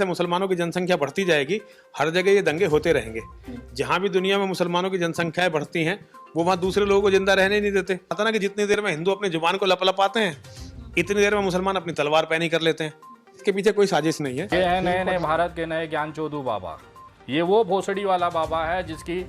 से मुसलमानों की जनसंख्या बढ़ती जाएगी, हर जगह ये दंगे होते रहेंगे। जहां भी दुनिया में मुसलमानों की जनसंख्याएं बढ़ती हैं, वो वहां दूसरे लोगों को जिंदा रहने नहीं देते। पता ना कि जितनी देर में हिंदू अपनी जुबान को लपलपाते हैं, इतनी देर में मुसलमान अपनी तलवार पैनी कर लेते हैं। इसके पीछे कोई साजिश नहीं है। ये है नए नए भारत के नए ज्ञानचोदू बाबा। ये वो भोसड़ी वाला बाबा है जिसकी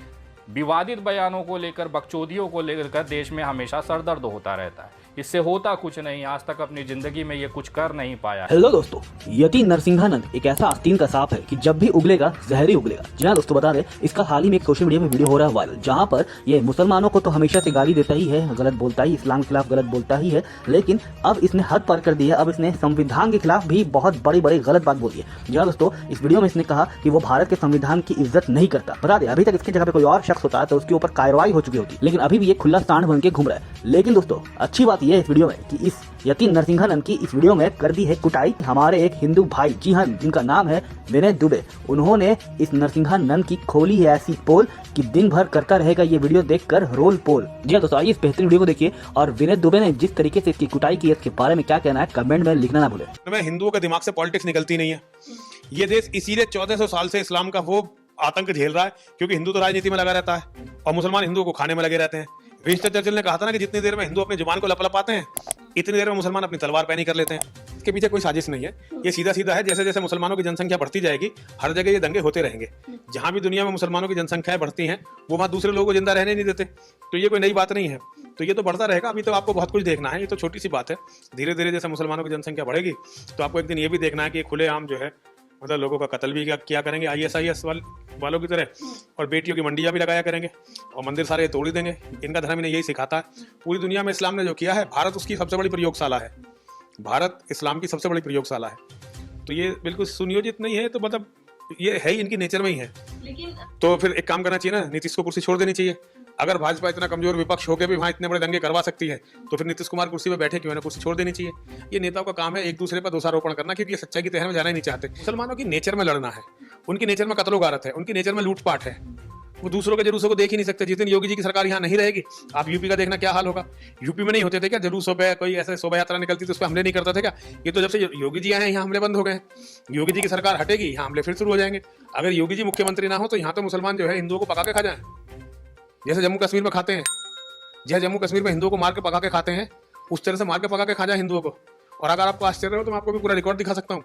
विवादित बयानों को लेकर, बकचोदियों को लेकर देश में हमेशा सरदर्द होता रहता है। इससे होता कुछ नहीं, आज तक अपनी जिंदगी में ये कुछ कर नहीं पाया। हेलो दोस्तों, यति नरसिंहानंद एक ऐसा आस्तीन का सांप है कि जब भी उगलेगा जहर ही उगलेगा। जी हाँ दोस्तों, बता दें इसका हाल ही में एक सोशल मीडिया में वीडियो हो रहा है वायरल, जहाँ पर ये मुसलमानों को तो हमेशा से गाली देता ही है, गलत बोलता ही, इस्लाम के खिलाफ गलत बोलता ही है, लेकिन अब इसने हद पार कर दी है। अब इसने संविधान के खिलाफ भी बहुत बड़ी बड़ी गलत बात बोली है। जी हाँ दोस्तों, इस वीडियो में इसने कहा कि वो भारत के संविधान की इज्जत नहीं करता। बता दें अभी तक इसकी जगह पे कोई और शख्स होता है तो उसके ऊपर कार्रवाई हो चुकी होती, लेकिन अभी भी ये खुला सांड बन के घूम रहा है। लेकिन दोस्तों अच्छी बात यह है इस वीडियो में कि इस यति नरसिंहानंद की इस वीडियो में कर दी है कुटाई हमारे एक हिंदू भाई, जी हाँ, जिनका नाम है विनय दुबे। उन्होंने इस नरसिंहानंद की खोली है ऐसी पोल कि दिन भर करता रहेगा ये वीडियो देखकर रोल पोल। जी हाँ दोस्तों, आइए इस बेहतरीन वीडियो को देखिए और विनय दुबे ने जिस तरीके से इसकी कुटाई की है इसके बारे में क्या कहना है कमेंट में लिखना ना भूले। हिंदुओं के दिमाग से पॉलिटिक्स निकलती नहीं है। ये देश इसीलिए 1400 साल से इस्लाम का वो आतंक झेल रहा है क्योंकि हिंदू तो राजनीति में लगा रहता है और मुसलमान हिंदुओं को खाने में लगे रहते हैं। विंस्टन चर्चिल ने कहा था ना कि जितनी देर में हिंदू अपनी जुबान को लपलपाते हैं, इतनी देर में मुसलमान अपनी तलवार पैनी कर लेते हैं। इसके पीछे कोई साजिश नहीं है। ये सीधा सीधा है, जैसे जैसे मुसलमानों की जनसंख्या बढ़ती जाएगी, हर जगह ये दंगे होते रहेंगे। जहां भी दुनिया में मुसलमानों की जनसंख्याएं बढ़ती हैं, वो वहां दूसरे लोगों को जिंदा रहने नहीं देते। तो ये कोई नई बात नहीं है, तो ये तो बढ़ता रहेगा। अभी तो आपको बहुत कुछ देखना है, ये तो छोटी सी बात है। धीरे धीरे जैसे मुसलमानों की जनसंख्या बढ़ेगी तो आपको एक दिन ये भी देखना है कि खुलेआम जो है मतलब लोगों का कत्ल भी क्या करेंगे ISIS वालों की तरह, और बेटियों की मंडियां भी लगाया करेंगे और मंदिर सारे तोड़ ही देंगे। इनका धर्म इन्हें यही सिखाता है। पूरी दुनिया में इस्लाम ने जो किया है, भारत उसकी सबसे बड़ी प्रयोगशाला है। भारत इस्लाम की सबसे बड़ी प्रयोगशाला है। तो ये बिल्कुल सुनियोजित नहीं है, तो मतलब ये है ही इनकी नेचर में ही है। लेकिन तो फिर एक काम करना चाहिए ना, नीतीश को कुर्सी छोड़ देनी चाहिए। अगर भाजपा इतना कमजोर विपक्ष होकर भी वहां इतने बड़े दंगे करवा सकती है तो फिर नीतीश कुमार कुर्सी पे बैठे क्यों ना, कुर्सी छोड़ देनी चाहिए। ये नेताओं का काम है एक दूसरे पर दोषारोपण करना, क्योंकि ये सच्चाई की तह में जाना ही नहीं चाहते। मुसलमानों की नेचर में लड़ना है, उनकी नेचर में कत्लो गारत है, उनकी नेचर में लूटपाट है। वो दूसरों के जुलूसों को देख ही नहीं सकते। जिस दिन योगी जी की सरकार यहाँ नहीं रहेगी, आप यूपी का देखना क्या हाल होगा। यूपी में नहीं होते थे क्या जुलूसों पे, कोई ऐसे शोभा यात्रा निकलती तो उस पर हमले नहीं करता थे क्या? ये तो जब से योगी जी आए हैं यहाँ हमले बंद हो गए। योगी जी की सरकार हटेगी, यहाँ हमले फिर शुरू हो जाएंगे। अगर योगी जी मुख्यमंत्री ना हो तो यहाँ तो मुसलमान जो है हिंदुओं को पका के खा जाए, जैसे जम्मू कश्मीर में खाते हैं। जैसे जम्मू कश्मीर में हिंदुओं को मार के पका के खाते हैं, उस तरह से मार के पका के खा जाए हिंदुओं को। और अगर आपको आश्चर्य हो तो मैं आपको भी पूरा रिकॉर्ड दिखा सकता हूँ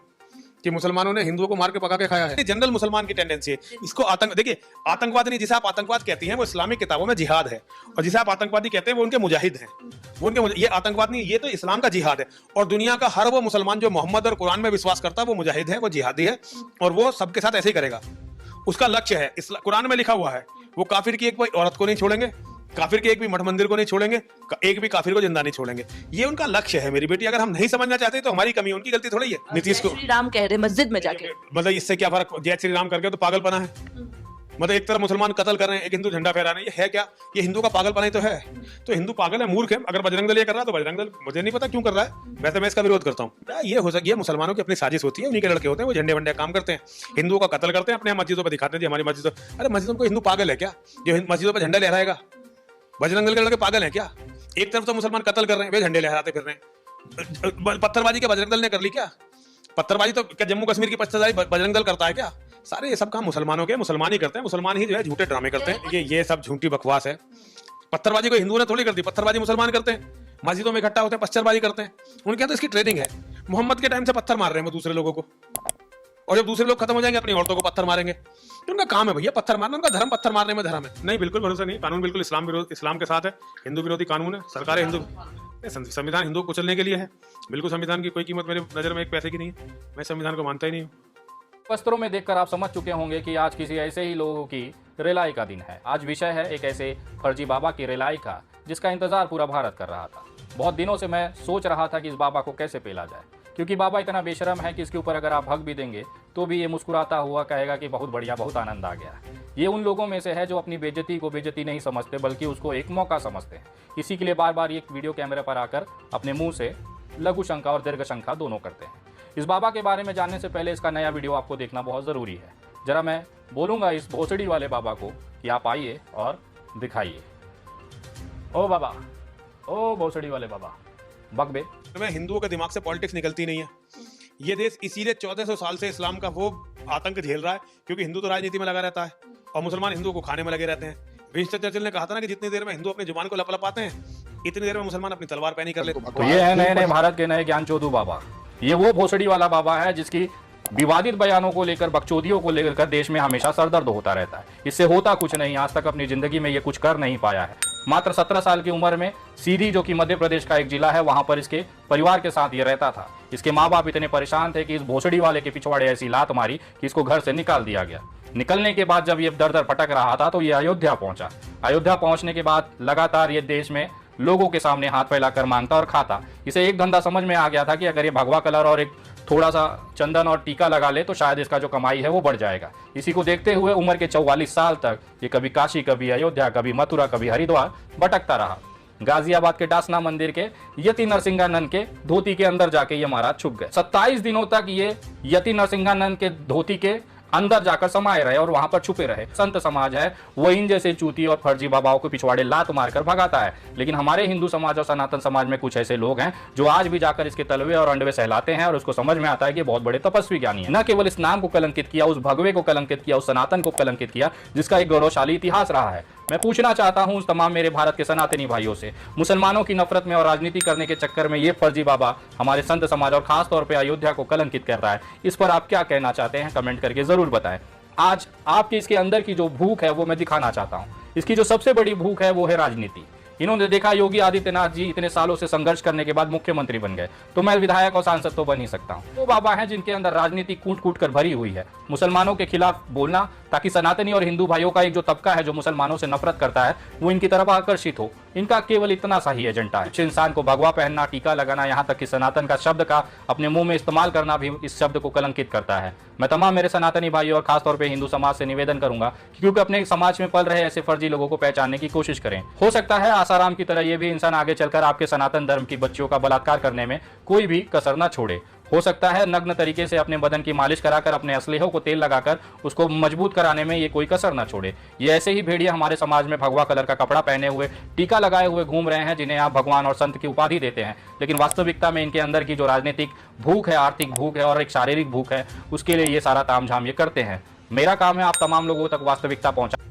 कि मुसलमानों ने हिंदुओं को मार के पका के खाया है। जनरल मुसलमान की टेंडेंसी है इसको देखिए, आतंकवाद नहीं, जिसे आप आतंकवाद कहती हैं वो इस्लामिक किताबों में जिहाद है, और जिसे आप आतंकवादी कहते हैं वो उनके मुजाहिद हैं। वो उनके ये आतंकवाद नहीं, ये तो इस्लाम का जिहाद है। और दुनिया का हर वो मुसलमान जो मोहम्मद और कुरान में विश्वास करता है वो मुजाहिद है, वो जिहादी है, और वो सबके साथ ऐसे ही करेगा। उसका लक्ष्य है, कुरान में लिखा हुआ है, वो काफिर की एक कोई औरत को नहीं छोड़ेंगे, काफिर के एक भी मठ मंदिर को नहीं छोड़ेंगे, एक भी काफिर को जिंदा नहीं छोड़ेंगे। ये उनका लक्ष्य है मेरी बेटी। अगर हम नहीं समझना चाहते तो हमारी कमी, उनकी गलती थोड़ी है। नीतीश को श्री राम कह रहे मस्जिद में जाके, मतलब इससे क्या फर्क? जय श्री राम करके तो पागलपना है। मतलब एक तरफ मुसलमान कत्ल कर रहे हैं, एक हिंदू झंडा फहरा रहे हैं, ये है क्या? ये हिंदू का पागलपना ही तो है। तो हिंदू पागल है, मूर्ख है। अगर बजरंग दल ये कर रहा है तो बजरंग दल मुझे नहीं पता क्यों कर रहा है, वैसे मैं इसका विरोध करता हूँ। ये हो सकी है, मुसलमानों की अपनी साजिश होती है, उन्हीं के लड़के होते हैं, वो झंडे वंडे काम करते हैं, हिंदुओं का कत्ल करते हैं, अपने मस्जिदों पर दिखाते हैं हमारी मस्जिदों। अरे मस्जिदों को हिंदू पागल है क्या जो मस्जिदों पर झंडा लहराएगा? बजरंग दल के लड़के पागल हैं क्या? एक तरफ तो मुसलमान कत्ल कर रहे हैं, वे झंडे लहराते फिर रहे हैं। पत्थरबाजी क्या बजरंग दल ने कर ली क्या? पत्थरबाजी तो क्या जम्मू कश्मीर की पत्थरबाजी बजरंग दल करता है क्या? सारे ये सब काम मुसलमानों के, मुसलमान ही करते हैं। मुसलमान ही जो है झूठे ड्रामे करते हैं। ये सब झूठी बकवास है। पत्थरबाजी को हिंदुओं ने थोड़ी कर दी, पत्थरबाजी मुसलमान करते हैं, मस्जिदों में इकट्ठा होते हैं, पत्थरबाजी करते हैं। उनके यहाँ तो इसकी ट्रेनिंग है। मोहम्मद के टाइम से पत्थर मार रहे हैं वो दूसरे लोगों को, और जब दूसरे लोग खत्म हो जाएंगे अपनी औरतों को पत्थर मारेंगे। तो उनका काम है भैया पत्थर मारना, उनका धर्म पत्थर मारने में धर्म है। नहीं, बिल्कुल भरोसा नहीं। कानून बिल्कुल इस्लाम के साथ है, हिंदू विरोधी कानून है। सरकार हिंदू, संविधान हिंदू को कुचलने के लिए है। बिल्कुल संविधान की कोई कीमत मेरे नजर में एक पैसे की नहीं है। मैं संविधान को मानता ही नहीं हूँ। वस्त्रों में देखकर आप समझ चुके होंगे कि आज किसी ऐसे ही लोगों की रिलाई का दिन है। आज विषय है एक ऐसे फर्जी बाबा की रिलाई का जिसका इंतजार पूरा भारत कर रहा था। बहुत दिनों से मैं सोच रहा था कि इस बाबा को कैसे पेला जाए, क्योंकि बाबा इतना बेशरम है कि इसके ऊपर अगर आप हक भी देंगे तो भी ये मुस्कुराता हुआ कहेगा कि बहुत बढ़िया, बहुत आनंद आ गया। ये उन लोगों में से है जो अपनी बेइज्जती को बेइज्जती नहीं समझते बल्कि उसको एक मौका समझते हैं। इसी के लिए बार बार ये वीडियो कैमरे पर आकर अपने मुंह से लघु शंका और दीर्घ शंका दोनों करते हैं। इस बाबा के बारे में जानने से पहले इसका नया वीडियो आपको देखना बहुत ज़रूरी है। जरा मैं बोलूँगा इस भोसड़ी वाले बाबा को कि आप आइए और दिखाइए। ओ बाबा, ओ भोसड़ी वाले बाबा, बकबे। हिंदुओं के दिमाग से पॉलिटिक्स निकलती नहीं है। ये देश इसीलिए 1400 साल से इस्लाम का वो आतंक झेल रहा है क्योंकि हिंदू तो राजनीति में लगा रहता है और मुसलमान हिंदुओं को खाने में लगे रहते हैं। विंस्टन चर्चिल ने कहा था ना कि जितनी देर में हिंदू अपनी जुबान को लपलपाते हैं इतनी देर में मुसलमान अपनी तलवार पैनी कर लेते हैं। तो ये है नए नए भारत के नए ज्ञान चोदू बाबा। ये वो भोसड़ी वाला बाबा है जिसकी विवादित बयानों को लेकर, बकचोदियों को लेकर देश में हमेशा सरदर्द होता रहता है। इससे होता कुछ नहीं, आज तक अपनी जिंदगी में ये कुछ कर नहीं पाया है। मात्र 17 साल की उम्र में सीधी, जो कि मध्य प्रदेश का एक जिला है, वहां पर इसके परिवार के साथ ये रहता था। इसके माँ बाप इतने परेशान थे कि इस भोसड़ी वाले के पिछवाड़े ऐसी लात मारी कि इसको घर से निकाल दिया गया। निकलने के बाद जब ये दर दर भटक रहा था तो ये अयोध्या पहुंचा। अयोध्या पहुंचने के बाद लगातार ये देश में लोगों के सामने हाथ फैलाकर मांगता और खाता। इसे एक धंधा समझ में आ गया था कि अगर ये भगवा कलर और एक थोड़ा सा चंदन और टीका लगा ले तो शायद इसका जो कमाई है वो बढ़ जाएगा। इसी को देखते हुए उम्र के 44 साल तक ये कभी काशी, कभी अयोध्या, कभी मथुरा, कभी हरिद्वार भटकता रहा। गाजियाबाद के डासना मंदिर के यति नरसिंहानंद के धोती के अंदर जाके ये महाराज छुप गए। 27 दिनों तक ये यति नरसिंहानंद के धोती के अंदर जाकर समाये रहे और वहां पर छुपे रहे। संत समाज है वो इन जैसे चूती और फर्जी बाबाओं के पिछवाड़े लात मारकर भगाता है, लेकिन हमारे हिंदू समाज और सनातन समाज में कुछ ऐसे लोग हैं जो आज भी जाकर इसके तलवे और अंडवे सहलाते हैं और उसको समझ में आता है कि बहुत बड़े तपस्वी ज्ञानी है। न केवल इस नाम को कलंकित किया, उस भगवे को कलंकित किया, उस सनातन को कलंकित किया जिसका एक गौरवशाली इतिहास रहा है। मैं पूछना चाहता हूं उस तमाम मेरे भारत के सनातनी भाइयों से, मुसलमानों की नफरत में और राजनीति करने के चक्कर में ये फर्जी बाबा हमारे संत समाज और खास तौर पे अयोध्या को कलंकित कर रहा है। इस पर आप क्या कहना चाहते हैं, कमेंट करके जरूर बताएं। आज आपकी इसके अंदर की जो भूख है वो मैं दिखाना चाहता हूं। इसकी जो सबसे बड़ी भूख है वो है राजनीति। इन्होंने देखा योगी आदित्यनाथ जी इतने सालों से संघर्ष करने के बाद मुख्यमंत्री बन गए, तो मैं विधायक और सांसद तो बन ही सकता हूं। वो बाबा हैं जिनके अंदर राजनीति कूट कूट कर भरी हुई है। मुसलमानों के खिलाफ बोलना ताकि सनातनी और हिंदू भाइयों का एक जो तबका है जो मुसलमानों से नफरत करता है वो इनकी तरफ आकर्षित हो। इनका केवल इतना सा ही एजेंडा है। इंसान को भगवा पहनना, टीका लगाना, यहाँ तक कि सनातन का शब्द का अपने मुंह में इस्तेमाल करना भी इस शब्द को कलंकित करता है। मैं तमाम मेरे सनातनी भाइयों और खासतौर पर हिंदू समाज से निवेदन करूंगा क्योंकि अपने समाज में पल रहे ऐसे फर्जी लोगों को पहचानने की कोशिश करें। हो सकता है आसाराम की तरह ये भी इंसान आगे चलकर आपके सनातन धर्म की बच्चियों का बलात्कार करने में कोई भी कसर न छोड़े। हो सकता है नग्न तरीके से अपने बदन की मालिश कराकर, अपने असलेहों को तेल लगाकर उसको मजबूत कराने में ये कोई कसर न छोड़े। ये ऐसे ही भेड़िए हमारे समाज में भगवा कलर का कपड़ा पहने हुए, टीका लगाए हुए घूम रहे हैं जिन्हें आप भगवान और संत की उपाधि देते हैं, लेकिन वास्तविकता में इनके अंदर की जो राजनीतिक भूख है, आर्थिक भूख है और एक शारीरिक भूख है, उसके लिए ये सारा तामझाम ये करते हैं। मेरा काम है आप तमाम लोगों तक वास्तविकता पहुंचा।